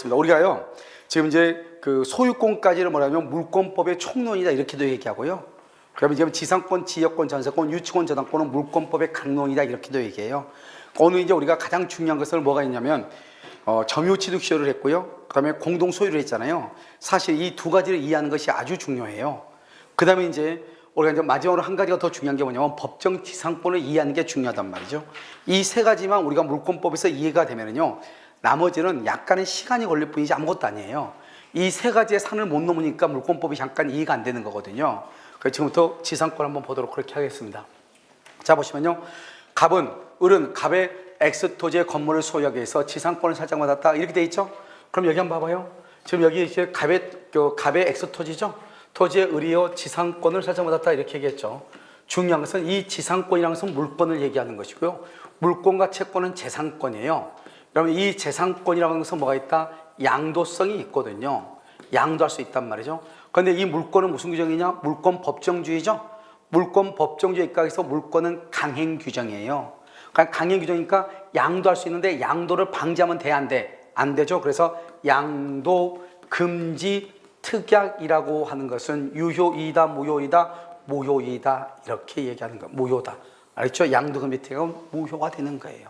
보겠습니다. 우리가요, 지금 이제 그 소유권까지를 뭐냐면 물권법의 총론이다 이렇게도 얘기하고요. 그러면 지금 지상권, 지역권, 전세권, 유치권, 저당권은 물권법의 강론이다 이렇게도 얘기해요. 오늘 이제 우리가 가장 중요한 것은 뭐가 있냐면 점유취득 시효를 했고요. 그다음에 공동 소유를 했잖아요. 사실 이 두 가지를 이해하는 것이 아주 중요해요. 그다음에 이제 우리가 이제 마지막으로 한 가지가 더 중요한 게 뭐냐면 법정 지상권을 이해하는 게 중요하단 말이죠. 이 세 가지만 우리가 물권법에서 이해가 되면은요, 나머지는 약간의 시간이 걸릴 뿐이지 아무것도 아니에요. 이 세 가지의 산을 못 넘으니까 물권법이 잠깐 이해가 안 되는 거거든요. 그래서 지금부터 지상권 한번 보도록 그렇게 하겠습니다. 자, 보시면요, 갑은, 을은 갑의 X토지의 건물을 소유하기 위해서 지상권을 살짝받았다 이렇게 돼 있죠. 그럼 여기 한번 봐봐요. 지금 여기 이제 갑의 X토지죠. 토지의 을이요 지상권을 살짝받았다 이렇게 얘기했죠. 중요한 것은 이 지상권이라는 것은 물권을 얘기하는 것이고요. 물권과 채권은 재산권이에요. 그러면 이 재산권이라는 것은 뭐가 있다? 양도성이 있거든요. 양도할 수 있단 말이죠. 그런데 이 물권은 무슨 규정이냐? 물권 법정주의죠. 물권 법정주의 입각에서 물권은 강행 규정이에요. 그러니까 강행 규정이니까 양도할 수 있는데 양도를 방지하면 돼, 안 돼? 안 되죠. 그래서 양도 금지 특약이라고 하는 것은 유효이다, 무효이다, 무효이다 이렇게 얘기하는 거. 무효다. 알겠죠? 양도 금지 특약은 무효가 되는 거예요.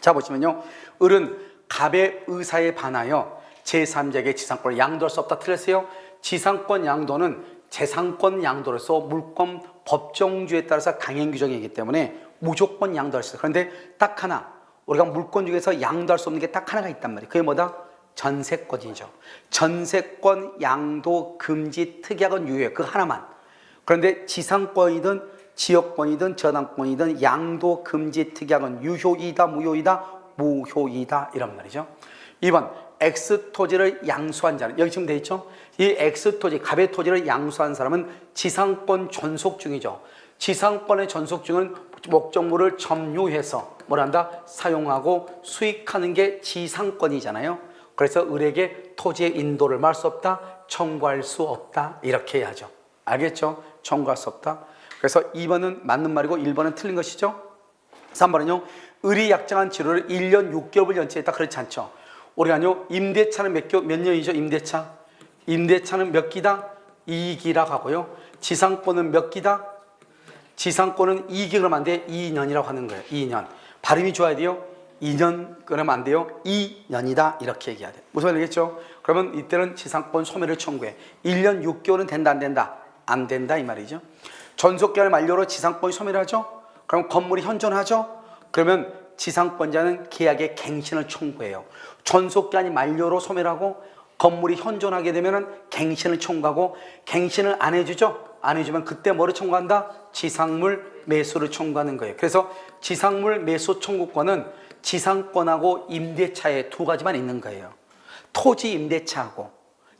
자, 보시면요, 을은 갑의 의사에 반하여 제3자에게 지상권을 양도할 수 없다. 틀렸어요? 지상권 양도는 재산권 양도로서 물권 법정주의에 따라서 강행 규정이기 때문에 무조건 양도할 수 있어요. 그런데 딱 하나, 우리가 물권 중에서 양도할 수 없는 게 딱 하나가 있단 말이에요. 그게 뭐다? 전세권이죠. 전세권 양도 금지 특약은 유효해요. 그 하나만. 그런데 지상권이든 지역권이든 저당권이든 양도 금지 특약은 유효이다, 무효이다, 무효이다 이런 말이죠. 2번, X토지를 양수한 자는, 여기 지금 돼 있죠? 이 X토지, 갑의 토지를 양수한 사람은 지상권 존속 중이죠. 지상권의 존속 중은 목적물을 점유해서 뭘 한다? 사용하고 수익하는 게 지상권이잖아요. 그래서 을에게 토지의 인도를 말 수 없다, 청구할 수 없다 이렇게 해야죠. 알겠죠? 청구할 수 없다. 그래서 2번은 맞는 말이고 1번은 틀린 것이죠. 3번은요, 을이 약정한 치료를 1년 6개월을 연체했다. 그렇지 않죠. 우리가요, 임대차는 몇 년이죠? 임대차는 몇 기다? 2기라고 하고요. 지상권은 몇 기다? 지상권은 2기 그러면 안 돼. 2년이라고 하는 거예요. 2년. 발음이 좋아야 돼요. 2년 그러면 안 돼요. 2년이다 이렇게 얘기해야 돼요. 무슨 말이겠죠? 그러면 이때는 지상권 소멸을 청구해. 1년 6개월은 된다, 안 된다? 안 된다 이 말이죠. 전속기한을 만료로 지상권이 소멸하죠. 그럼 건물이 현존하죠. 그러면 지상권자는 계약의 갱신을 청구해요. 전속기한이 만료로 소멸하고 건물이 현존하게 되면 갱신을 청구하고, 갱신을 안 해주죠. 안 해주면 그때 뭐를 청구한다? 지상물 매수를 청구하는 거예요. 그래서 지상물 매수 청구권은 지상권하고 임대차에 두 가지만 있는 거예요. 토지 임대차하고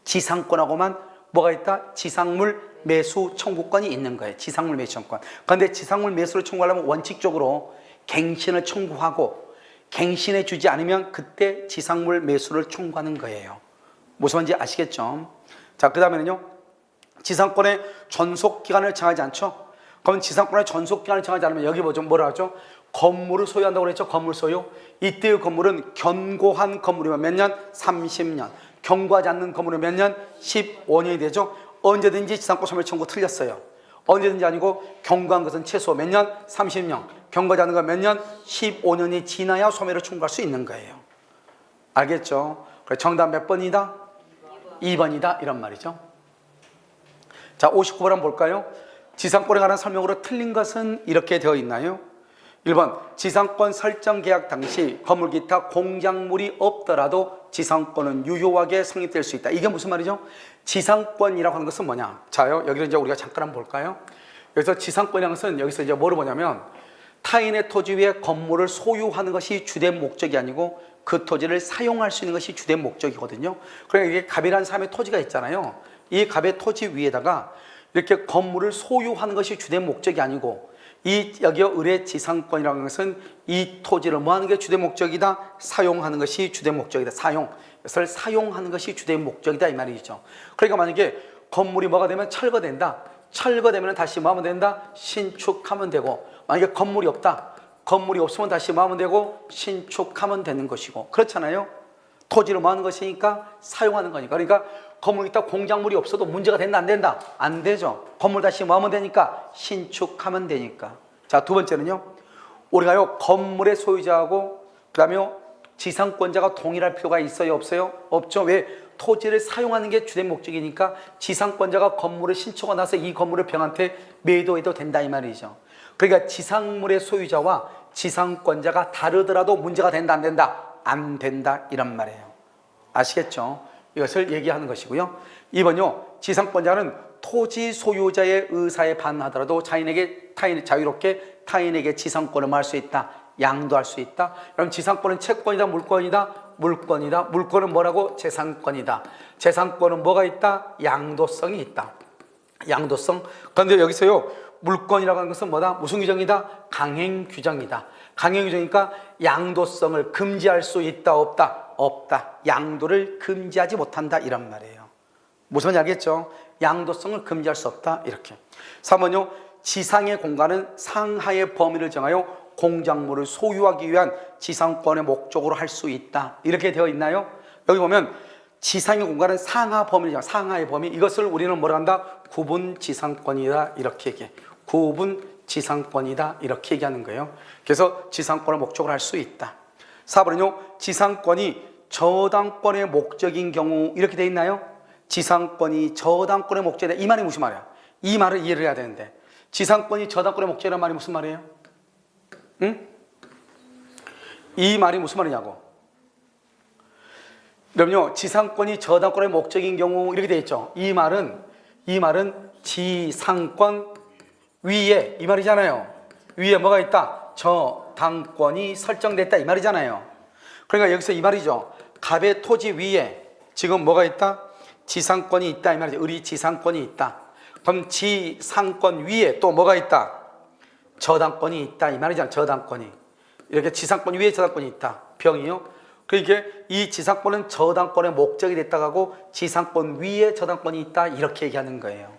지상권하고만 뭐가 있다? 지상물 매수 청구권이 있는 거예요. 지상물 매수 청구권. 그런데 지상물 매수를 청구하려면 원칙적으로 갱신을 청구하고, 갱신해 주지 않으면 그때 지상물 매수를 청구하는 거예요. 무슨 말인지 아시겠죠? 자, 그 다음에는요, 지상권의 전속기간을 정하지 않죠? 그럼 지상권의 전속기간을 정하지 않으면 여기 뭐라 하죠? 건물을 소유한다고 그랬죠? 건물 소유. 이때의 건물은 견고한 건물이면 몇 년? 30년. 견고하지 않는 건물은 몇 년? 15년이 되죠? 언제든지 지상권 소멸 청구 틀렸어요. 언제든지 아니고 견고한 것은 최소 몇 년? 30년. 견고하지 않는 건 몇 년? 15년이 지나야 소멸을 청구할 수 있는 거예요. 알겠죠? 그래서 정답 몇 번이다? 2번이다 이런 말이죠. 자, 59번 한번 볼까요? 지상권에 관한 설명으로 틀린 것은 이렇게 되어 있나요? 1번, 지상권 설정 계약 당시 건물 기타 공작물이 없더라도 지상권은 유효하게 성립될 수 있다. 이게 무슨 말이죠? 지상권이라고 하는 것은 뭐냐? 자요, 여기를 이제 우리가 잠깐 한번 볼까요? 여기서 지상권이라는 것은 여기서 이제 뭐를 보냐면, 타인의 토지 위에 건물을 소유하는 것이 주된 목적이 아니고 그 토지를 사용할 수 있는 것이 주된 목적이거든요. 그러니까 이게 갑이라는 사람의 토지가 있잖아요. 이 갑의 토지 위에다가 이렇게 건물을 소유하는 것이 주된 목적이 아니고, 이 여기 을의 지상권이라는 것은 이 토지를 뭐 하는 게 주된 목적이다? 사용하는 것이 주된 목적이다. 이것을 사용하는 것이 주된 목적이다 이 말이죠. 그러니까 만약에 건물이 뭐가 되면 철거된다. 철거되면 다시 뭐 하면 된다? 신축하면 되고, 만약에 건물이 없다. 건물이 없으면 다시 뭐 하면 되고? 신축하면 되는 것이고. 그렇잖아요. 토지를 뭐 하는 것이니까? 사용하는 거니까. 그러니까 건물이 있다 공작물이 없어도 문제가 된다 안 된다? 안 되죠. 건물 다시 뭐 하면 되니까? 신축하면 되니까. 자, 두 번째는요. 우리가요 건물의 소유자하고 그다음에 지상권자가 동일할 필요가 있어요 없어요? 없죠. 왜? 토지를 사용하는 게 주된 목적이니까 지상권자가 건물을 신청하고 나서 이 건물을 병한테 매도해도 된다 이 말이죠. 그러니까 지상물의 소유자와 지상권자가 다르더라도 문제가 된다 안 된다? 안 된다 이런 말이에요. 아시겠죠? 이것을 얘기하는 것이고요. 2번요. 지상권자는 토지 소유자의 의사에 반하더라도 자유롭게 타인에게 지상권을 말 수 있다. 양도할 수 있다. 그럼 지상권은 채권이다 물권이다? 물권이다. 물권은 뭐라고? 재산권이다. 재산권은 뭐가 있다? 양도성이 있다. 양도성. 그런데 여기서요 물권이라고 하는 것은 뭐다? 무슨 규정이다? 강행 규정이다. 강행 규정이니까 양도성을 금지할 수 있다 없다? 없다. 양도를 금지하지 못한다 이런 말이에요. 무슨 말인지 알겠죠? 양도성을 금지할 수 없다 이렇게. 3번요. 지상의 공간은 상하의 범위를 정하여 공작물을 소유하기 위한 지상권의 목적으로 할 수 있다 이렇게 되어 있나요? 여기 보면 지상의 공간은 상하 범위를 정하여 상하의 범위 이것을 우리는 뭐라 한다? 구분 지상권이다 이렇게 얘기해. 구분 지상권이다 이렇게 얘기하는 거예요. 그래서 지상권을 목적으로 할 수 있다. 4번은요. 지상권이 저당권의 목적인 경우 이렇게 돼 있나요? 지상권이 저당권의 목적이다. 이 말이 무슨 말이야? 이 말을 이해를 해야 되는데 지상권이 저당권의 목적이라는 말이 무슨 말이에요? 응? 이 말이 무슨 말이냐고. 그럼요. 지상권이 저당권의 목적인 경우 이렇게 돼 있죠. 이 말은 지상권 위에 이 말이잖아요. 위에 뭐가 있다? 저당권이 설정됐다 이 말이잖아요. 그러니까 여기서 이 말이죠. 갑의 토지 위에 지금 뭐가 있다? 지상권이 있다 이 말이죠. 을이 지상권이 있다. 그럼 지상권 위에 또 뭐가 있다? 저당권이 있다 이 말이잖아. 저당권이 이렇게 지상권 위에 저당권이 있다. 병이요. 그러니까 이 지상권은 저당권의 목적이 됐다고 하고 지상권 위에 저당권이 있다 이렇게 얘기하는 거예요.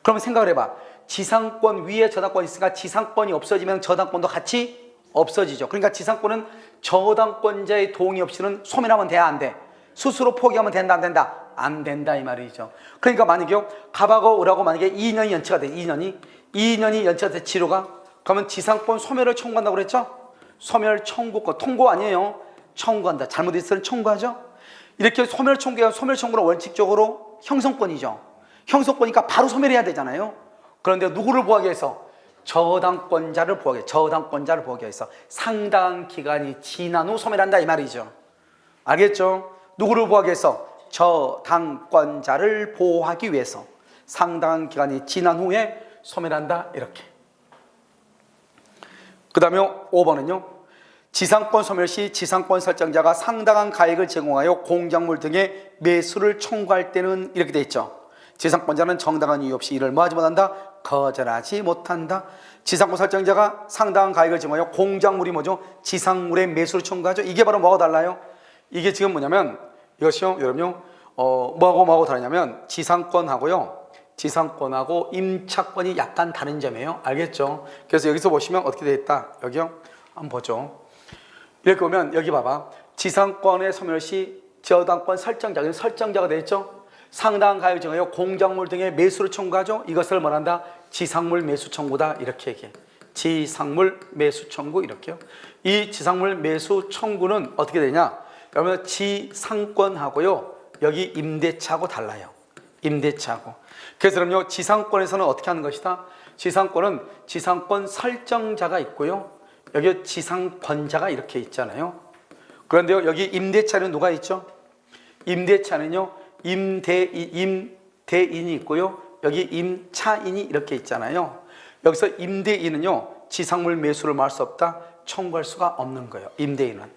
그러면 생각을 해봐. 지상권 위에 저당권이 있으니까 지상권이 없어지면 저당권도 같이 없어지죠. 그러니까 지상권은 저당권자의 동의 없이는 소멸하면 돼야 안 돼? 스스로 포기하면 된다 안 된다? 안 된다 이 말이죠. 그러니까 만약에 갑하고 을하고 만약에 2년이 연체가 돼. 2년이 연체가 돼. 지루가 그러면 지상권 소멸을 청구한다고 그랬죠? 소멸 청구권 통고 아니에요. 청구한다. 잘못했으면 청구하죠. 이렇게 소멸 청구가 소멸 청구는 원칙적으로 형성권이죠. 형성권이니까 바로 소멸해야 되잖아요. 그런데 누구를 보호하기 위해서? 저당권자를 보호하기 위해서 상당한 기간이 지난 후 소멸한다 이 말이죠. 알겠죠? 누구를 보호하기 위해서? 저당권자를 보호하기 위해서 상당한 기간이 지난 후에 소멸한다 이렇게. 그 다음에 5번은요. 지상권 소멸 시 지상권 설정자가 상당한 가액을 제공하여 공작물 등의 매수를 청구할 때는 이렇게 돼 있죠. 지상권자는 정당한 이유 없이 이를 뭐하지 못한다? 거절하지 못한다. 지상권 설정자가 상당한 가액을 제공하여 공작물이 뭐죠? 지상물의 매수를 청구하죠. 이게 바로 뭐하고 달라요? 이게 지금 뭐냐면 이것이요 여러분요 뭐하고 다르냐면 지상권하고 임차권이 약간 다른 점이에요. 알겠죠? 그래서 여기서 보시면 어떻게 되어 있다. 여기요 한번 보죠. 이렇게 보면 여기 봐봐. 지상권의 소멸 시 저당권 설정자가 되어 있죠. 상당한 가액을 정하여 공작물 등의 매수를 청구하죠. 이것을 말한다. 지상물 매수 청구다 이렇게 얘기해. 지상물 매수 청구 이렇게요. 이 지상물 매수 청구는 어떻게 되냐? 여러분 지상권하고요 여기 임대차하고 달라요. 임대차하고. 그래서 그럼요 지상권에서는 어떻게 하는 것이다? 지상권은 지상권 설정자가 있고요. 여기 지상권자가 이렇게 있잖아요. 그런데요 여기 임대차는 누가 있죠? 임대차는요 임대인이 있고요. 여기 임차인이 이렇게 있잖아요. 여기서 임대인은요 지상물 매수를 말 수 없다. 청구할 수가 없는 거예요. 임대인은.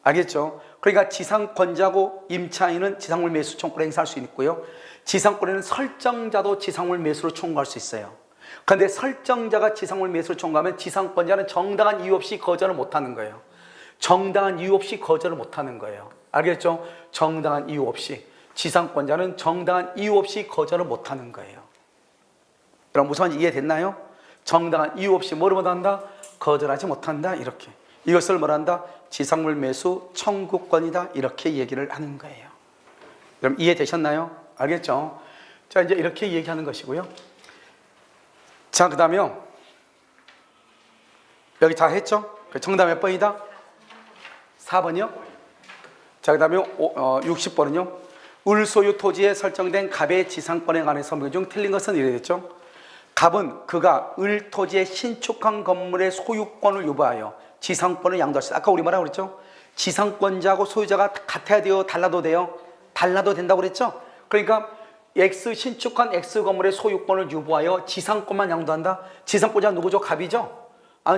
알겠죠? 그러니까 지상권자고 임차인은 지상물 매수 청구를 행사할 수 있고요. 지상권에는 설정자도 지상물 매수를 청구할 수 있어요. 그런데 설정자가 지상물 매수를 청구하면 지상권자는 정당한 이유 없이 거절을 못하는 거예요. 정당한 이유 없이 거절을 못하는 거예요. 알겠죠? 정당한 이유 없이. 지상권자는 정당한 이유 없이 거절을 못하는 거예요. 여러분 무슨 말인지 이해됐나요? 정당한 이유 없이 뭐를 못한다? 거절하지 못한다 이렇게. 이것을 뭐란다? 지상물 매수 청구권이다. 이렇게 얘기를 하는 거예요. 그럼 이해되셨나요? 알겠죠? 자, 이제 이렇게 얘기하는 것이고요. 자, 그 다음에 여기 다 했죠? 정답 몇 번이다? 4번이요? 자, 그 다음에 60번은요. 을소유 토지에 설정된 갑의 지상권에 관한 설명 중 틀린 것은 이래 됐죠. 갑은 그가 을 토지의 신축한 건물의 소유권을 유보하여 지상권을 양도할 수 있다. 아까 우리 뭐라고 그랬죠? 지상권자하고 소유자가 같아야 돼요? 달라도 돼요? 달라도 된다고 그랬죠? 그러니까 X 신축한 X 건물의 소유권을 유보하여 지상권만 양도한다. 지상권자가 누구죠? 갑이죠?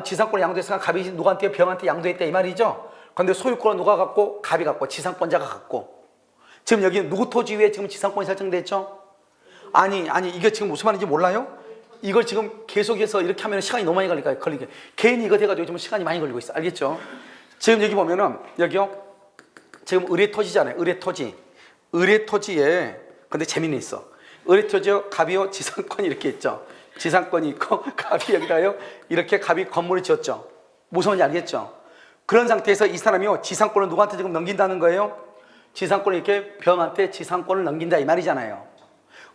지상권을 양도했으니까 갑이 누구한테 병한테 양도했다 이 말이죠. 그런데 소유권은 누가 갖고? 갑이 갖고 지상권자가 갖고. 지금 여기 누구 토지 위에 지금 지상권이 설정됐죠? 아니 이게 지금 무슨 말인지 몰라요? 이걸 지금 계속해서 이렇게 하면 시간이 너무 많이 걸리게. 괜히 이거 돼가지고 지금 시간이 많이 걸리고 있어. 알겠죠? 지금 여기 보면은 여기요. 지금 의뢰토지잖아요. 의뢰토지에 근데 재미는 있어. 의뢰토지요. 갑이요. 지상권이 이렇게 있죠. 지상권이 있고 갑이 여기다요. 이렇게 갑이 건물을 지었죠. 무슨 말인지 알겠죠? 그런 상태에서 이 사람이요. 지상권을 누구한테 지금 넘긴다는 거예요? 지상권을 이렇게 병한테 지상권을 넘긴다 이 말이잖아요.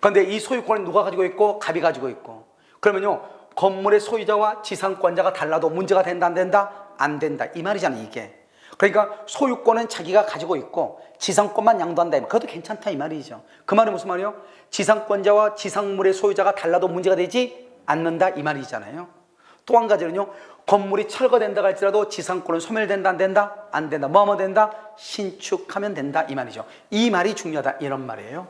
그런데 이 소유권은 누가 가지고 있고? 갑이 가지고 있고. 그러면요. 건물의 소유자와 지상권자가 달라도 문제가 된다 안 된다? 안 된다 이 말이잖아요 이게. 그러니까 소유권은 자기가 가지고 있고 지상권만 양도한다. 그것도 괜찮다 이 말이죠. 그 말은 무슨 말이에요? 지상권자와 지상물의 소유자가 달라도 문제가 되지 않는다 이 말이잖아요. 또 한 가지는요. 건물이 철거된다 할지라도 지상권은 소멸된다 안 된다? 안 된다. 뭐하면 된다? 신축하면 된다 이 말이죠. 이 말이 중요하다 이런 말이에요.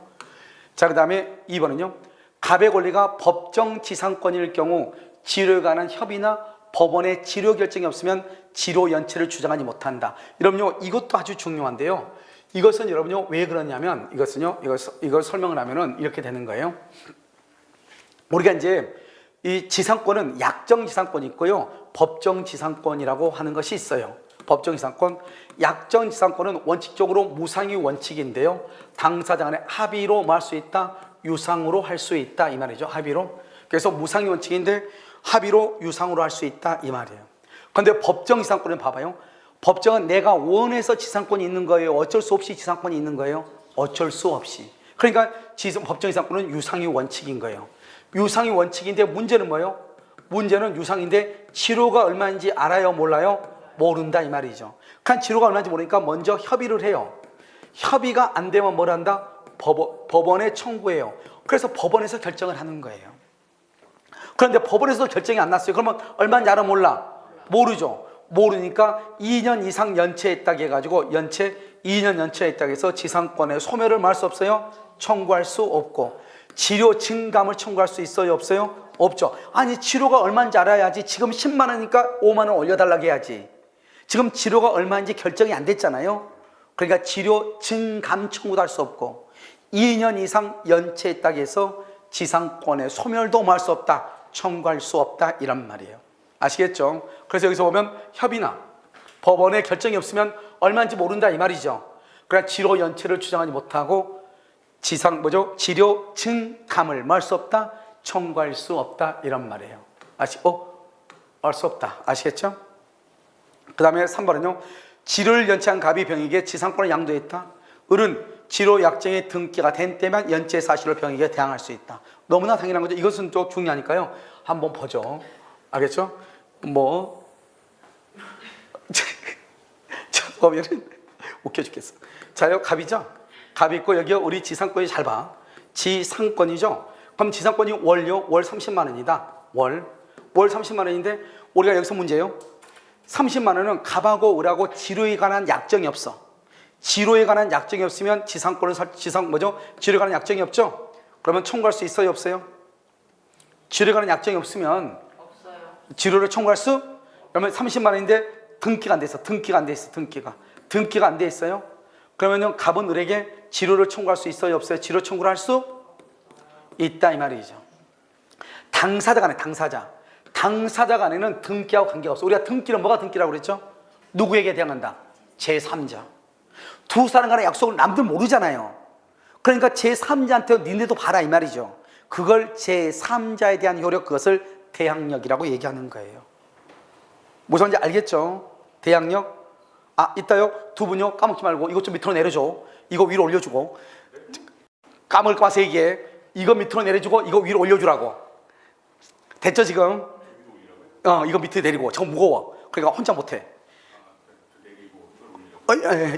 자, 그 다음에 2번은요. 갑의 권리가 법정 지상권일 경우 지료에 관한 협의나 법원의 지료 결정이 없으면 지료 연체를 주장하지 못한다. 여러분요, 이것도 아주 중요한데요. 이것은 여러분요, 왜 그러냐면 이것은요, 이걸 설명을 하면은 이렇게 되는 거예요. 우리가 이제 이 지상권은 약정 지상권이 있고요, 법정 지상권이라고 하는 것이 있어요. 법정 지상권, 약정 지상권은 원칙적으로 무상의 원칙인데요. 당사자 간의 합의로 뭐 할 수 있다? 유상으로 할 수 있다 이 말이죠. 합의로. 그래서 무상의 원칙인데 합의로 유상으로 할 수 있다 이 말이에요. 그런데 법정 지상권은 봐봐요. 법정은 내가 원해서 지상권이 있는 거예요? 어쩔 수 없이 지상권이 있는 거예요? 어쩔 수 없이. 그러니까 법정 지상권은 유상의 원칙인 거예요. 유상의 원칙인데 문제는 뭐예요? 문제는 유상인데 지료가 얼마인지 알아요? 몰라요? 모른다 이 말이죠. 그러니까 지료가 얼마인지 모르니까 먼저 협의를 해요. 협의가 안 되면 뭘 한다? 법원에 청구해요. 그래서 법원에서 결정을 하는 거예요. 그런데 법원에서 결정이 안 났어요. 그러면 얼마인지 알아 몰라? 모르죠. 모르니까 2년 이상 연체했다고 해가지고 2년 연체했다고 해서 지상권의 소멸을 말 수 없어요? 청구할 수 없고. 지료 증감을 청구할 수 있어요? 없어요? 없죠. 아니 지료가 얼마인지 알아야지. 지금 10만 원이니까 5만 원 올려달라고 해야지. 지금 지료가 얼마인지 결정이 안 됐잖아요. 그러니까 지료 증감 청구도 할 수 없고 2년 이상 연체했다고 해서 지상권의 소멸도 할 수 없다. 청구할 수 없다 이란 말이에요. 아시겠죠? 그래서 여기서 보면 협의나 법원의 결정이 없으면 얼마인지 모른다 이 말이죠. 그러니까 지료 연체를 주장하지 못하고 지료 증감을 할 수 없다. 청구할 수 없다 이런 말이에요. 할 수 없다. 아시겠죠? 그 다음에 3번은요. 지료를 연체한 갑이 병에게 지상권을 양도했다. 을은 지료 약정의 등기가 된 때만 연체 사실로 병에게 대항할 수 있다. 너무나 당연한 거죠. 이것은 또 중요하니까요. 한번 보죠. 알겠죠? 자, 보면은 웃겨 죽겠어. 자, 여기 갑이죠? 갑이 있고 여기 우리 지상권이 잘 봐. 지상권이죠? 그럼 지상권이 월요? 월 30만 원이다. 월 30만 원인데 우리가 여기서 문제예요. 30만 원은 갑하고 을하고 지료에 관한 약정이 없어. 지료에 관한 약정이 없으면 지료에 관한 약정이 없죠? 그러면 청구할 수 있어요? 없어요? 지료에 관한 약정이 없으면 없어요. 지료를 청구할 수? 그러면 30만 원인데 등기가 안 돼 있어. 등기가 안 돼 있어요? 그러면 갑은 을에게 지료를 청구할 수 있어요? 없어요? 지료 청구를 할 수 있다 이 말이죠. 당사자 간에 당사자 간에는 등기하고 관계가 없어. 우리가 등기는 뭐가 등기라고 그랬죠? 누구에게 대항한다? 제3자. 두 사람 간의 약속을 남들 모르잖아요. 그러니까 제3자한테 니네도 봐라 이 말이죠. 그걸 제3자에 대한 효력, 그것을 대항력이라고 얘기하는 거예요. 무슨 말인지 알겠죠? 대항력. 아, 있다요? 두 분요? 까먹지 말고 이것 좀 밑으로 내려줘. 이거 위로 올려주고. 까먹을까 봐 세 개. 이거 밑으로 내려주고 이거 위로 올려주라고. 됐죠 지금? 이거 밑에 내리고. 저거 무거워. 그러니까 혼자 못해.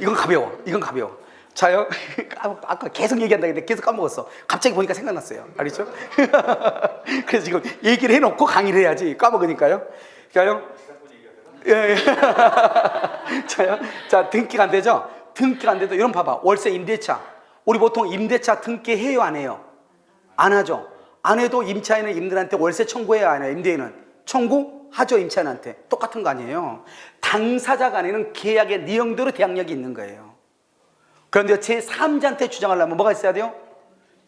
이건 가벼워. 이건 가벼워. 자요. 아까 계속 얘기한다 했는데 계속 까먹었어. 갑자기 보니까 생각났어요. 알겠죠? 그래서 지금 얘기를 해놓고 강의를 해야지. 까먹으니까요. 자요. 예. 자요. 자, 등기가 안 되죠? 등기가 안 돼도 이런 봐봐. 월세 임대차. 우리 보통 임대차 등기해요, 안 해요? 안 하죠. 안 해도 임차인은 임대인한테 월세 청구해야 안 해요? 임대인은 청구하죠. 임차인한테 똑같은 거 아니에요? 당사자 간에는 계약의 내용대로 대항력이 있는 거예요. 그런데 제3자한테 주장하려면 뭐가 있어야 돼요?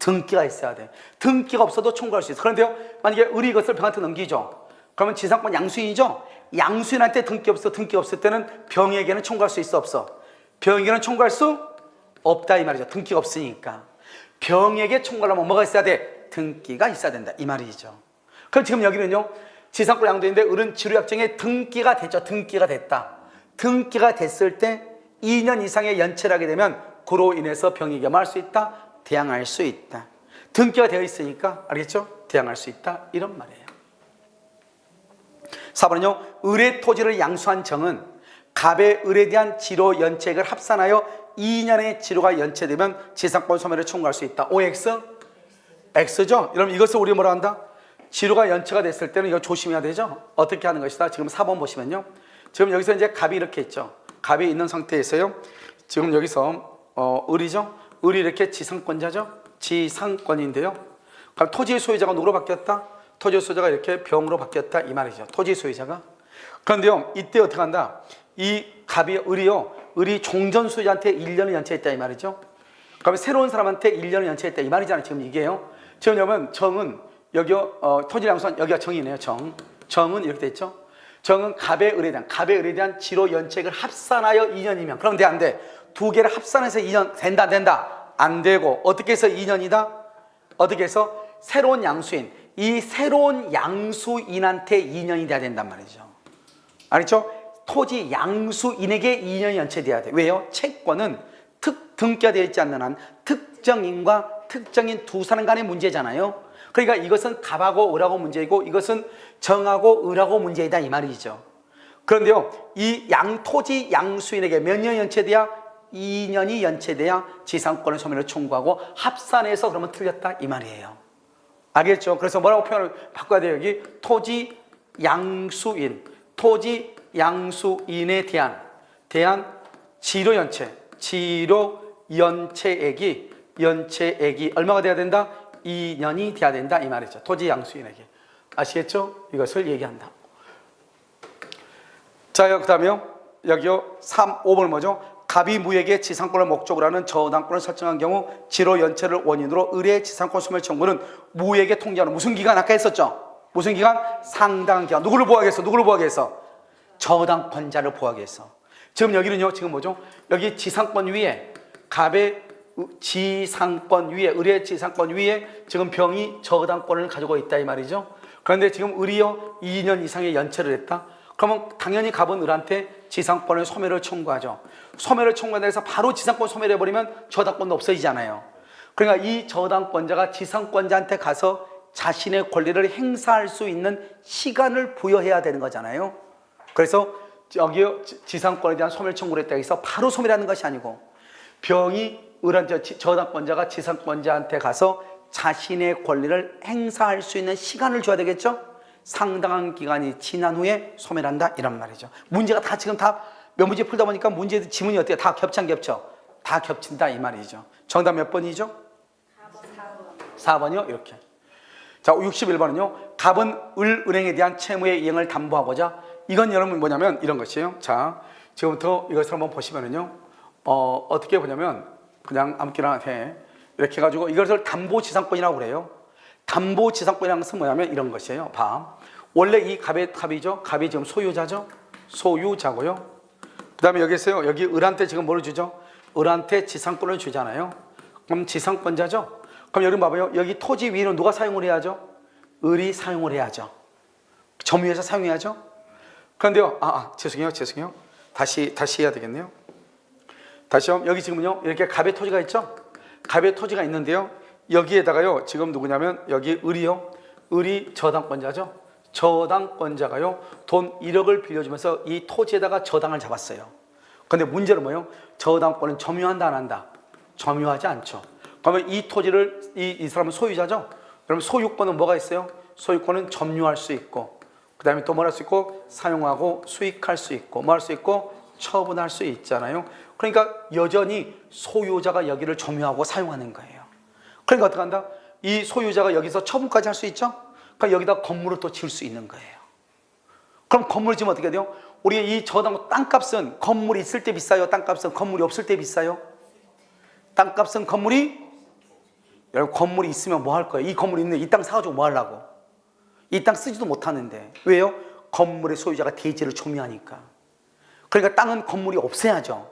등기가 있어야 돼. 등기가 없어도 청구할 수 있어. 그런데요, 만약에 우리 것을 병한테 넘기죠. 그러면 지상권 양수인이죠. 양수인한테 등기 없을 때는 병에게는 청구할 수 있어, 없어? 병에게는 청구할 수 없다 이 말이죠. 등기가 없으니까. 병에게 청구하려면 뭐가 있어야 돼? 등기가 있어야 된다 이 말이죠. 그럼 지금 여기는요, 지상권 양도인데 을은 지루약정에 등기가 됐죠. 등기가 됐다. 등기가 됐을 때 2년 이상의 연체를 하게 되면 그로 인해서 병에게 뭐 할 수 있다? 대항할 수 있다. 등기가 되어 있으니까 알겠죠? 대항할 수 있다 이런 말이에요. 4번은요, 을의 토지를 양수한 정은 갑의 을에 대한 지로 연체액을 합산하여 2년의 지로가 연체되면 지상권 소멸을 청구할 수 있다. OX? X죠? 여러분 이것을 우리 뭐라 한다? 지로가 연체가 됐을 때는 이거 조심해야 되죠? 어떻게 하는 것이다? 지금 4번 보시면요. 지금 여기서 이제 갑이 이렇게 있죠. 갑이 있는 상태에서요. 지금 여기서 을이죠. 을이 이렇게 지상권자죠. 지상권인데요. 그럼 토지의 소유자가 누구로 바뀌었다? 토지의 소유자가 이렇게 병으로 바뀌었다 이 말이죠. 토지의 소유자가. 그런데요, 이때 어떻게 한다? 이 갑이 을이 종전 소유자한테 1년을 연체했다 이 말이죠. 그러면 새로운 사람한테 1년을 연체했다 이 말이잖아요. 지금 이게요. 지금 여러분 정은 여기요, 토지 양수한 여기가 정이네요. 정은 이렇게 돼 있죠. 정은 갑의 을에 대한 지로 연체액을 합산하여 2년이면 그럼 돼 안 돼? 두 개를 합산해서 2년 된다 안 되고 어떻게 해서 2년이다? 어떻게 해서 새로운 양수인 이 새로운 양수인한테 2년이 돼야 된단 말이죠. 알겠죠? 토지 양수인에게 2년이 연체돼야 돼. 왜요? 채권은 등기가 되어 있지 않는 한 특정인과 특정인 두 사람 간의 문제잖아요. 그러니까 이것은 갑하고 을하고 문제이고 이것은 정하고 을하고 문제이다 이 말이죠. 그런데요, 이 토지 양수인에게 몇 년 연체돼야? 2년이 연체돼야 지상권의 소멸을 청구하고 합산해서 그러면 틀렸다 이 말이에요. 알겠죠? 그래서 뭐라고 표현을 바꿔야 돼요? 여기 토지 양수인에 대한 지로 연체액이 얼마가 돼야 된다? 2년이 돼야 된다 이 말이죠. 토지 양수인에게. 아시겠죠? 이것을 얘기한다. 자, 그 다음에요. 여기요. 5번은 뭐죠? 갑이 무에게 지상권을 목적으로 하는 저당권을 설정한 경우 지로 연체를 원인으로 을의 지상권 소멸 청구는 무에게 통지하는 무슨 기간 아까 했었죠? 무슨 기간? 상당한 기간. 누구를 보호하기 위해서? 저당권자를 보호하기 위해서. 지금 여기는요. 지금 뭐죠? 여기 지상권 위에 을의 지상권 위에 지금 병이 저당권을 가지고 있다 이 말이죠. 그런데 지금 을이요 2년 이상의 연체를 했다. 그러면 당연히 갑은 을한테 지상권의 소멸을 청구하죠. 소멸을 청구해서 바로 지상권 소멸해버리면 저당권도 없어지잖아요. 그러니까 이 저당권자가 지상권자한테 가서 자신의 권리를 행사할 수 있는 시간을 부여해야 되는 거잖아요. 그래서 여기 지상권에 대한 소멸 청구를 했다고 해서 바로 소멸하는 것이 아니고 병이 저당권자가 지상권자한테 가서 자신의 권리를 행사할 수 있는 시간을 줘야 되겠죠? 상당한 기간이 지난 후에 소멸한다 이런 말이죠. 문제가 다 지금 다 몇 문제 풀다 보니까 문제들 지문이 어때요? 다 겹쳐 안 겹쳐? 다 겹친다 이 말이죠. 정답 몇 번이죠? 4번이요? 이렇게. 자, 61번은요. 갑은 을은행에 대한 채무의 이행을 담보하고자 이건 여러분 뭐냐면 이런 것이에요. 자, 지금부터 이것을 한번 보시면은요. 어떻게 보냐면 그냥 아무렇게나 해. 이렇게 해가지고 이것을 담보지상권이라고 그래요. 담보지상권이라는 것은 뭐냐면 이런 것이에요. 원래 이 갑이죠. 갑이 지금 소유자죠. 소유자고요. 그 다음에 여기 있어요. 여기 을한테 지금 뭐를 주죠? 을한테 지상권을 주잖아요. 그럼 지상권자죠. 그럼 여러분 봐봐요. 여기 토지 위는 누가 사용을 해야죠? 을이 사용을 해야죠. 점유해서 사용해야죠. 그런데요. 죄송해요. 다시 해야 되겠네요. 다시요. 여기 지금은요, 이렇게 갑의 토지가 있죠? 갑의 토지가 있는데요. 여기에다가요, 지금 누구냐면, 여기 을이요. 을이 저당권자죠? 저당권자가요, 돈 1억을 빌려주면서 이 토지에다가 저당을 잡았어요. 근데 문제는 뭐예요? 저당권은 점유한다, 안 한다? 점유하지 않죠. 그러면 이 토지를, 이 사람은 소유자죠? 그럼 소유권은 뭐가 있어요? 소유권은 점유할 수 있고, 그 다음에 또 뭘 할 수 있고, 사용하고 수익할 수 있고, 뭐 할 수 있고, 처분할 수 있잖아요. 그러니까 여전히 소유자가 여기를 점유하고 사용하는 거예요. 그러니까 어떻게 한다? 이 소유자가 여기서 처분까지 할 수 있죠? 그러니까 여기다 건물을 또 지을 수 있는 거예요. 그럼 건물을 지으면 어떻게 돼요? 우리 이 저당 땅값은 건물이 있을 때 비싸요? 땅값은 건물이 없을 때 비싸요? 땅값은 여러분, 건물이 있으면 뭐 할 거예요? 이 건물이 있는데 이 땅 사가지고 뭐 하려고? 이 땅 쓰지도 못하는데. 왜요? 건물의 소유자가 대지를 점유하니까. 그러니까 땅은 건물이 없어야죠.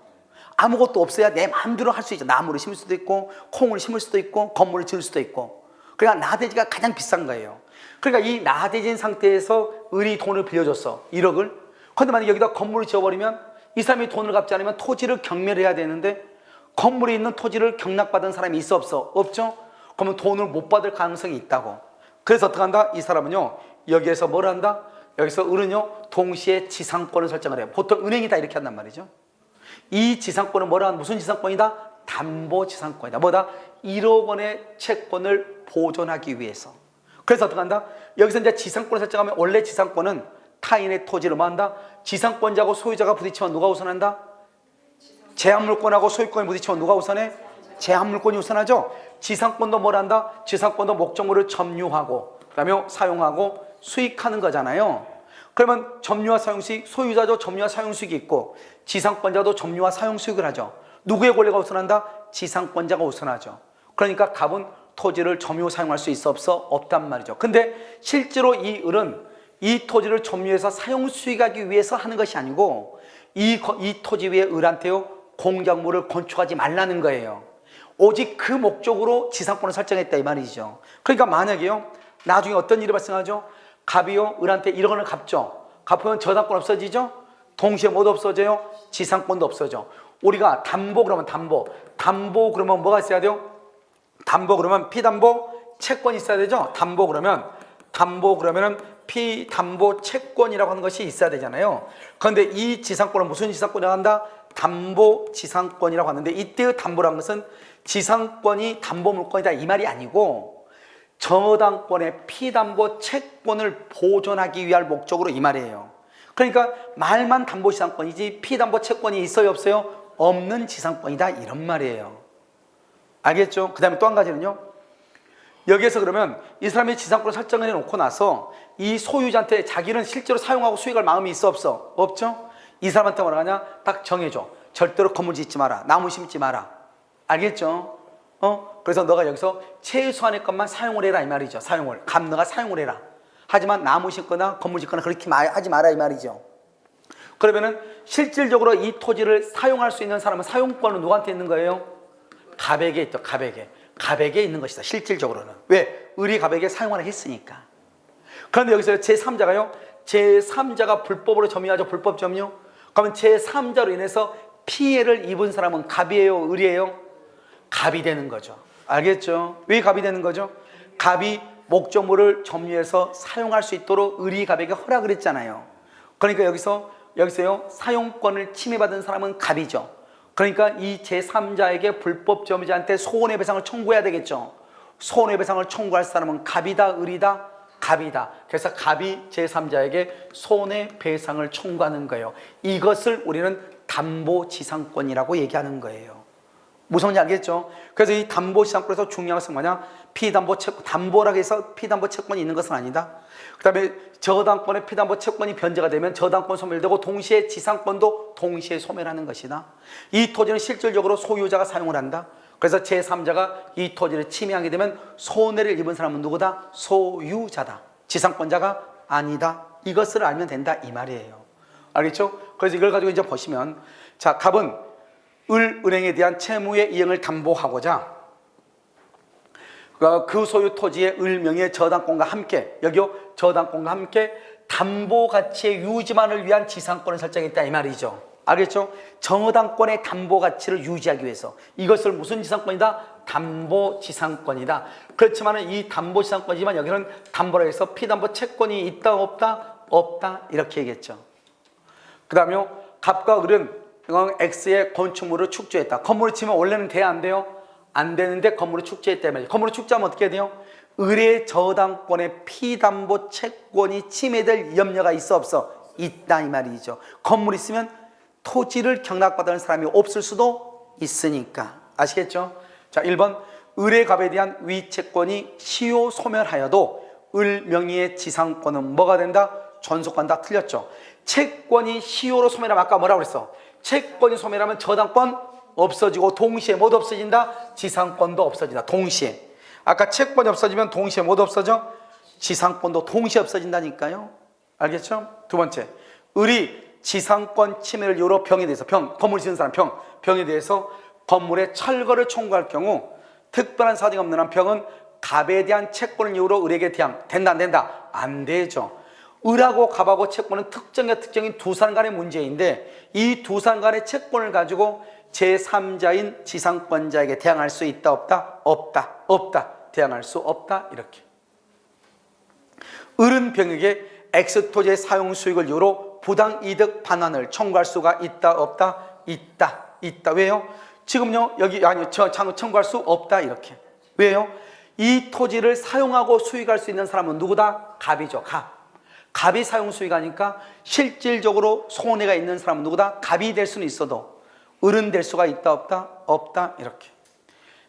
아무것도 없어야 내 마음대로 할 수 있죠. 나무를 심을 수도 있고, 콩을 심을 수도 있고, 건물을 지을 수도 있고. 그러니까 나대지가 가장 비싼 거예요. 그러니까 이 나대진 상태에서 을이 돈을 빌려줬어, 1억을. 그런데 만약에 여기다 건물을 지어버리면 이 사람이 돈을 갚지 않으면 토지를 경매해야 되는데, 건물에 있는 토지를 경락받은 사람이 있어 없어? 없죠? 그러면 돈을 못 받을 가능성이 있다고. 그래서 어떻게 한다? 이 사람은요, 여기에서 뭘 한다? 여기서 을은요, 동시에 지상권을 설정을 해요. 보통 은행이 다 이렇게 한단 말이죠. 이 지상권은 뭐라 하는, 무슨 지상권이다? 담보지상권이다. 뭐다? 1억 원의 채권을 보존하기 위해서. 그래서 어떻게 한다? 여기서 이제 지상권을 설정하면, 원래 지상권은 타인의 토지를 뭐 한다? 지상권자하고 소유자가 부딪히면 누가 우선한다? 제한물권하고 소유권이 부딪히면 누가 우선해? 제한물권이 우선하죠. 지상권도 뭘 한다? 지상권도 목적물을 점유하고, 그 다음에 사용하고 수익하는 거잖아요. 그러면 점유와 사용수익, 소유자도 점유와 사용수익이 있고, 지상권자도 점유와 사용수익을 하죠. 누구의 권리가 우선한다? 지상권자가 우선하죠. 그러니까 갑은 토지를 점유 사용할 수 있어 없어? 없단 말이죠. 근데 실제로 이 을은 이 토지를 점유해서 사용수익하기 위해서 하는 것이 아니고, 이 토지 위에 을한테요, 공작물을 건축하지 말라는 거예요. 오직 그 목적으로 지상권을 설정했다 이 말이죠. 그러니까 만약에요, 나중에 어떤 일이 발생하죠? 갑이요, 을한테 1억 원을 갚죠. 갚으면 저당권 없어지죠? 동시에 뭐도 없어져요? 지상권도 없어져. 우리가 담보 그러면 담보 그러면 뭐가 있어야 돼요? 담보 그러면 피담보 채권이 있어야 되죠? 담보 그러면은 피담보 채권이라고 하는 것이 있어야 되잖아요. 그런데 이 지상권은 무슨 지상권이라고 한다? 담보 지상권이라고 하는데, 이때의 담보라는 것은 지상권이 담보 물권이다 이 말이 아니고, 저당권의 피담보 채권을 보존하기 위한 목적으로 이 말이에요. 그러니까 말만 담보 지상권이지 피담보 채권이 있어요 없어요? 없는 지상권이다 이런 말이에요. 알겠죠? 그 다음에 또 한 가지는요, 여기에서 그러면 이 사람이 지상권을 설정해 놓고 나서 이 소유자한테 자기는 실제로 사용하고 수익할 마음이 있어 없어? 없죠? 이 사람한테 뭐라 하냐? 딱 정해줘. 절대로 건물 짓지 마라, 나무 심지 마라. 알겠죠? 그래서 너가 여기서 최소한의 것만 사용을 해라 이 말이죠. 갑 너가 사용을 해라. 하지만 나무 심거나 건물 짓거나 그렇게 하지 마라 이 말이죠. 그러면은 실질적으로 이 토지를 사용할 수 있는 사람은, 사용권은 누구한테 있는 거예요? 갑에게 있죠. 갑에게 있는 것이다 실질적으로는. 왜? 을이 갑에게 사용하라 했으니까. 그런데 여기서 제3자가요, 제3자가 불법으로 점유하죠. 불법 점유. 그러면 제3자로 인해서 피해를 입은 사람은 갑이에요, 을이에요? 갑이 되는 거죠. 알겠죠? 왜 갑이 되는 거죠? 갑이 목적물을 점유해서 사용할 수 있도록 을이 갑에게 허락을 했잖아요. 그러니까 여기서요, 사용권을 침해받은 사람은 갑이죠. 그러니까 이 제3자에게 불법 점유자한테 손해배상을 청구해야 되겠죠. 손해배상을 청구할 사람은 갑이다, 을이다? 갑이다. 그래서 갑이 제3자에게 손해배상을 청구하는 거예요. 이것을 우리는 담보지상권이라고 얘기하는 거예요. 무슨 알겠죠? 그래서 이 담보지상권에서 중요한 것은 뭐냐? 피담보 채권, 담보라고 해서 피담보 채권이 있는 것은 아니다. 그 다음에 저당권의 피담보 채권이 변제가 되면 저당권 소멸되고 동시에 지상권도 동시에 소멸하는 것이다. 이 토지는 실질적으로 소유자가 사용을 한다. 그래서 제3자가 이 토지를 침해하게 되면 손해를 입은 사람은 누구다? 소유자다. 지상권자가 아니다. 이것을 알면 된다 이 말이에요. 알겠죠? 그래서 이걸 가지고 이제 보시면, 자, 갑은 을은행에 대한 채무의 이행을 담보하고자 그 소유 토지의 을명의 저당권과 함께, 여기요, 저당권과 함께 담보 가치의 유지만을 위한 지상권을 설정했다 이 말이죠. 알겠죠? 저당권의 담보 가치를 유지하기 위해서 이것을 무슨 지상권이다? 담보지상권이다. 그렇지만 이 담보지상권이지만 여기는 담보라 해서 피담보 채권이 있다 없다? 없다 이렇게 얘기했죠. 그 다음에 갑과 을은 X의 건축물을 축조했다. 건물을 치면 원래는 돼야 안 돼요? 안 되는데 건물을 축조했다 말이에요. 건물을 축조하면 어떻게 돼요? 을의 저당권의 피담보 채권이 침해될 염려가 있어 없어? 있다 이 말이죠. 건물이 있으면 토지를 경락받는 사람이 없을 수도 있으니까. 아시겠죠? 자, 1번 을의 갑에 대한 위채권이 시효 소멸하여도 을 명의의 지상권은 뭐가 된다? 존속한다. 틀렸죠. 채권이 시효로 소멸하면 아까 뭐라고 그랬어? 채권이 소멸하면 저당권 없어지고 동시에 뭐도 없어진다? 지상권도 없어진다. 동시에. 아까 채권이 없어지면 동시에 뭐도 없어져? 지상권도 동시에 없어진다니까요. 알겠죠? 두 번째, 을이 지상권 침해를 이유로 병에 대해서 건물 지은 사람 병에 대해서 건물의 철거를 청구할 경우 특별한 사정이 없는 한 병은 갑에 대한 채권을 이유로 을에게 대항 된다 안 된다? 안 되죠. 을하고 갑하고 채권은 특정인 두 사람 간의 문제인데 이 두 사람 간의 채권을 가지고 제3자인 지상권자에게 대항할 수 있다 없다? 없다. 대항할 수 없다. 이렇게. 을은 병에게 X토지의 사용 수익을 이유로 부당이득 반환을 청구할 수가 있다 없다? 있다. 왜요? 지금요 여기 청구할 수 없다 이렇게. 왜요? 이 토지를 사용하고 수익할 수 있는 사람은 누구다? 갑이죠. 갑이 사용 수익하니까 실질적으로 손해가 있는 사람은 누구다? 갑이 될 수는 있어도 을은 될 수가 있다 없다? 없다 이렇게.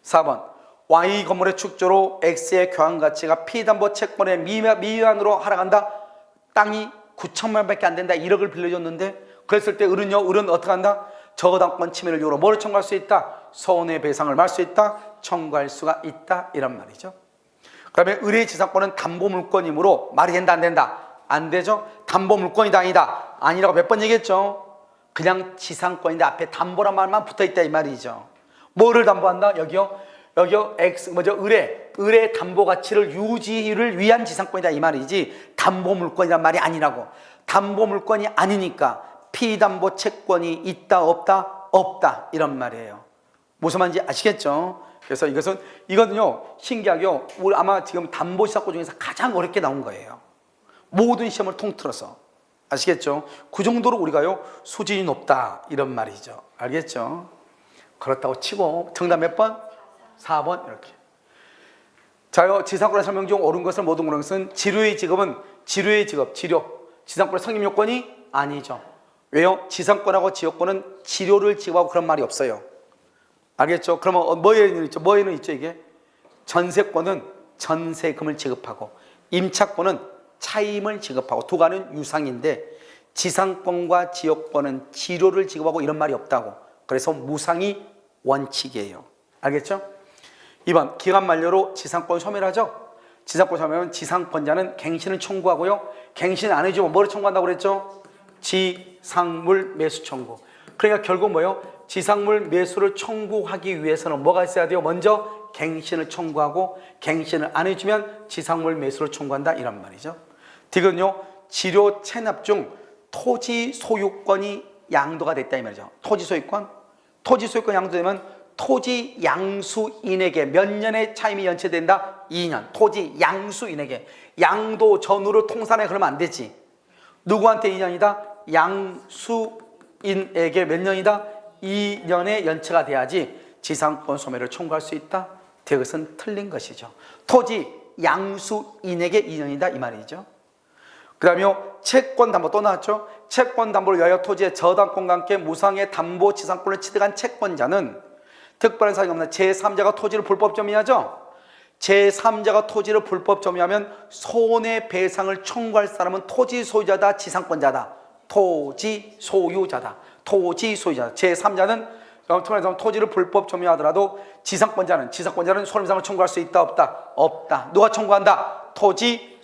4번 Y 건물의 축조로 X의 교환 가치가 피담보 채권의 미위안으로 하락한다. 땅이 9천만 원밖에 안 된다. 1억을 빌려줬는데 그랬을 때 을은 어떻게 한다? 저당권 침해를 이유로 뭐를 청구할 수 있다? 손해배상을 말할 수 있다? 청구할 수가 있다. 이란 말이죠. 그 다음에 을의 지상권은 담보물권이므로 말이 된다 안 된다? 안 되죠. 담보물권이다 아니다? 아니라고 몇 번 얘기했죠. 그냥 지상권인데 앞에 담보란 말만 붙어있다 이 말이죠. 뭐를 담보한다? 여기요 을의 담보 가치를 유지를 위한 지상권이다 이 말이지 담보물권이란 말이 아니라고. 담보물권이 아니니까 피담보 채권이 있다 없다 이런 말이에요. 무슨 말인지 아시겠죠? 그래서 이거는요 신기하게요 우리 아마 지금 담보지상권 중에서 가장 어렵게 나온 거예요. 모든 시험을 통틀어서. 아시겠죠? 그 정도로 우리가요 수준이 높다 이런 말이죠. 알겠죠? 그렇다고 치고 정답 몇 번? 4번 이렇게. 자요 지상권의 설명 중 옳은 것을 모든 것은 지류의 직업은 지류의 직업 지상권의 성립 요건이 아니죠. 왜요? 지상권하고 지역권은 지료를 지급하고 그런 말이 없어요. 알겠죠? 그러면 뭐에는 있죠 이게? 전세권은 전세금을 지급하고 임차권은 차임을 지급하고 두 가지는 유상인데 지상권과 지역권은 지료를 지급하고 이런 말이 없다고. 그래서 무상이 원칙이에요. 알겠죠? 2번 기간 만료로 지상권 소멸하죠. 지상권 소멸하면 지상권자는 갱신을 청구하고요. 갱신 안 해주면 뭐를 청구한다고 그랬죠? 지상물 매수 청구. 그러니까 결국 뭐예요? 지상물 매수를 청구하기 위해서는 뭐가 있어야 돼요? 먼저 갱신을 청구하고 갱신을 안 해주면 지상물 매수를 청구한다 이런 말이죠. 디귿은요 지료 체납 중 토지 소유권이 양도가 됐다 이 말이죠. 토지 소유권 양도되면 토지 양수인에게 몇 년의 차임이 연체된다? 2년. 토지 양수인에게. 양도 전후를 통산해 그러면 안 되지. 누구한테 2년이다? 양수인에게 몇 년이다? 2년의 연체가 돼야지 지상권 소멸을 청구할 수 있다? 그것은 틀린 것이죠. 토지 양수인에게 2년이다 이 말이죠. 그 다음에 채권 담보 또 나왔죠. 채권 담보를 위하여 토지의 저당권과 함께 무상의 담보 지상권을 취득한 채권자는 특별한 사정이 없는 제3자가 토지를 불법 점유하죠. 제3자가 토지를 불법 점유하면 손해배상을 청구할 사람은 토지 소유자다 지상권자다. 토지 소유자다. 제3자는 토지를 불법 점유하더라도 지상권자는 손해배상을 청구할 수 있다 없다? 없다. 누가 청구한다? 토지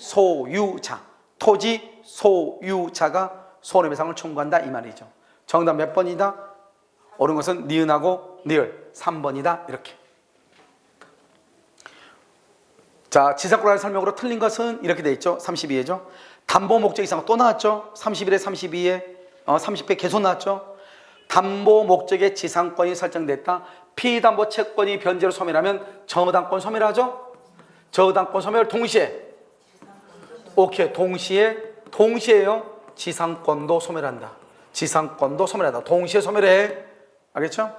소유자가 손해배상을 청구한다 이 말이죠. 정답 몇 번이다? 옳은 것은 니은하고 니을 3번이다 이렇게. 자 지상권의 설명으로 틀린 것은 이렇게 돼 있죠. 32회죠. 담보 목적 이상 또 나왔죠. 31에 32에 30회 계속 나왔죠. 담보 목적의 지상권이 설정됐다. 피담보 채권이 변제로 소멸하면 저당권 소멸하죠? 저당권 소멸 동시에 오케이 동시에요. 지상권도 소멸한다. 지상권도 소멸한다. 동시에 소멸해. 알겠죠?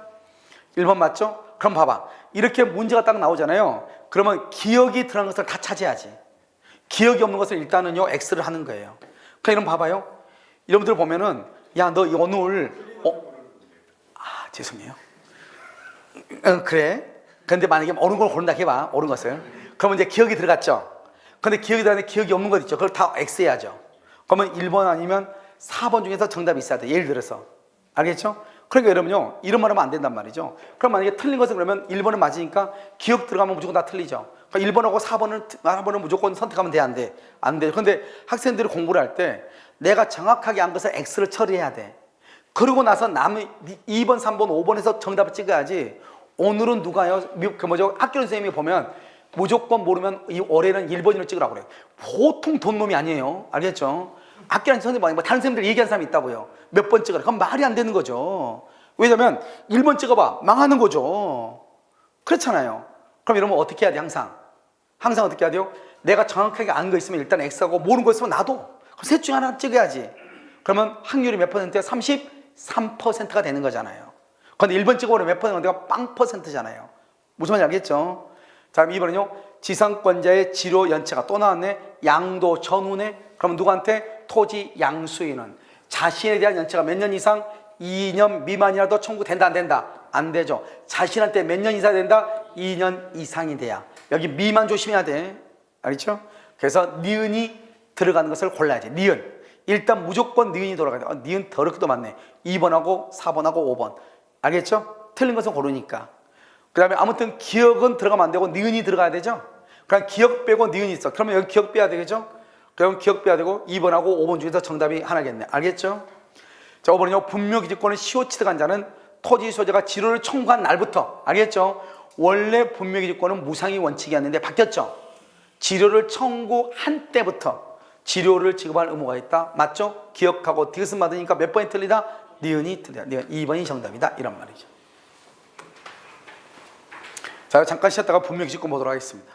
1번 맞죠? 그럼 봐봐. 이렇게 문제가 딱 나오잖아요. 그러면 기억이 들어간 것을 다 차지하지. 기억이 없는 것을 일단은요 X를 하는 거예요. 그러니까 이런 봐봐요. 여러분들 보면은 야 너 오늘 죄송해요. 그래. 근데 만약에 옳은 걸 고른다 해봐. 옳은 것을. 그러면 이제 기억이 들어갔죠. 근데 기억이 들어갔는데 기억이 없는 것 있죠. 그걸 다 X 해야죠. 그러면 1번 아니면 4번 중에서 정답이 있어야 돼. 예를 들어서. 알겠죠? 그러니까 여러분요 이런 말 하면 안 된단 말이죠. 그럼 만약에 틀린 것은 그러면 1번은 맞으니까 기억 들어가면 무조건 다 틀리죠. 그러니까 1번하고 4번은 무조건 선택하면 돼, 안 돼? 안 돼. 근데 학생들이 공부를 할 때 내가 정확하게 안 것을 X를 처리해야 돼. 그러고 나서 남은 2번, 3번, 5번에서 정답을 찍어야지. 오늘은 누가요? 학교 선생님이 보면 무조건 모르면 올해는 1번으로 찍으라고 그래요. 보통 돈 놈이 아니에요. 알겠죠? 학교는 선생님 뭐 다른 선생님들 얘기하는 사람이 있다고요. 몇 번 찍으라. 그럼 말이 안 되는 거죠. 왜냐면 1번 찍어봐. 망하는 거죠. 그렇잖아요. 그럼 이러면 어떻게 해야 돼? 항상 어떻게 해야 돼요? 내가 정확하게 아는 거 있으면 일단 X하고 모르는 거 있으면 놔둬. 그럼 셋 중에 하나 찍어야지. 그러면 확률이 몇 퍼센트야? 33%가 되는 거잖아요. 근데 1번 찍어보면 몇 퍼센트가 빵 %잖아요. 무슨 말인지 알겠죠? 자, 2번은요. 지상권자의 지료 연체가 또 나왔네. 양도 전후네. 그럼 누구한테? 토지 양수인은 자신에 대한 연체가 몇 년 이상? 2년 미만이라도 청구된다 안 된다? 안 되죠. 자신한테 몇 년 이상 된다? 2년 이상이 돼야. 여기 미만 조심해야 돼. 알겠죠? 그래서 니은이 들어가는 것을 골라야지. 니은. 일단 무조건 니은이 돌아가야 돼. 니은 더럽게도 많네. 2번하고 4번하고 5번. 알겠죠? 틀린 것은 고르니까. 그 다음에 아무튼 기억은 들어가면 안 되고 니은이 들어가야 되죠? 그럼 기억 빼고 니은이 있어. 그러면 여기 기억 빼야 되겠죠? 그럼 기억 빼야 되고 2번하고 5번 중에서 정답이 하나겠네. 알겠죠? 자, 5번은요. 분묘기지권을 시효 취득한 자는 토지 소유자가 지료를 청구한 날부터. 알겠죠? 원래 분묘기지권은 무상의 원칙이었는데 바뀌었죠? 지료를 청구한 때부터 지료를 지급할 의무가 있다. 맞죠? 기억하고 디귿은 맞으니까 몇 번이 틀리다? 니은이 틀리다. 니은 2번이 정답이다. 이런 말이죠. 자, 잠깐 쉬었다가 분묘기지권 보도록 하겠습니다.